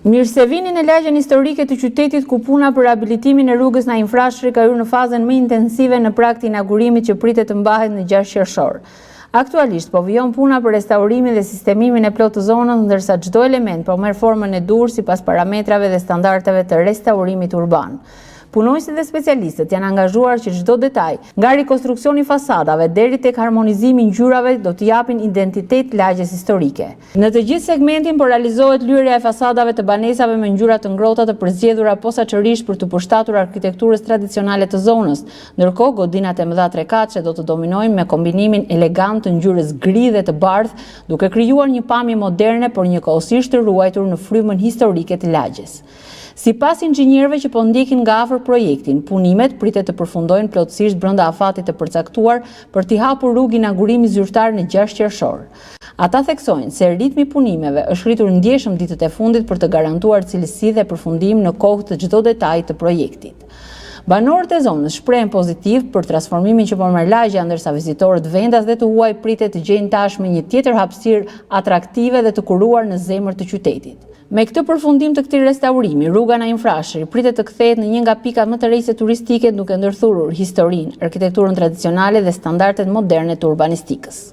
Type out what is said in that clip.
Mirë se vini në lagjen historike të qytetit ku puna për rehabilitimin e rrugës në infrashtri ka hyrë në fazën më intensive në prag të inaugurimit që pritet të mbahet në 6 qershor. Aktualisht po vijon puna për restaurimin dhe sistemimin e plotë të zonës, ndërsa çdo element po merr formën e dur sipas parametrave dhe standardeve të restaurimit urban. Punojësit dhe specialistët janë angazhuar që çdo detaj, nga rikonstruksioni fasadave deri tek harmonizimi i ngjyrave, do të japin identitet lagjes historike. Në të gjithë segmentin po realizohet lyerja e fasadave të banesave me ngjyra të ngrohta të përzgjedhura posaçërisht për të përshtatur arkitekturës tradicionale të zonës, ndërkohë godinat e mëdha trekatëshe do të dominojnë me kombinimin elegant të ngjyrës gri dhe të bardhë, duke krijuar një pamje moderne por njëkohësisht të ruajtur në frymën historike të lagjes. Sipas inxhinierëve që po ndjekin nga afër projektin, punimet pritet të përfundojnë plotësisht brenda afatit të përcaktuar për t'i hapur rrugë inaugurimi zyrtar në 6 qershor. Ata theksojnë se ritmi i punimeve është rritur ndjeshëm ditët e fundit për të garantuar cilësi dhe përfundim në kohë të çdo detajit të projektit. Banorët e zonës shprehen pozitiv për transformimin që po merr lagja, ndërsa vizitorët vendas dhe të huaj pritet të gjejnë tashmë një tjetër hapësirë atraktive dhe të kuruar në zemër të qytetit. Me këtë përfundim të këtij restaurimi, rruga në infrashtri pritet të kthehet në një nga pikat më të rëndësishme turistike, duke ndërthurur historinë, arkitekturën tradicionale dhe standardet moderne të urbanistikës.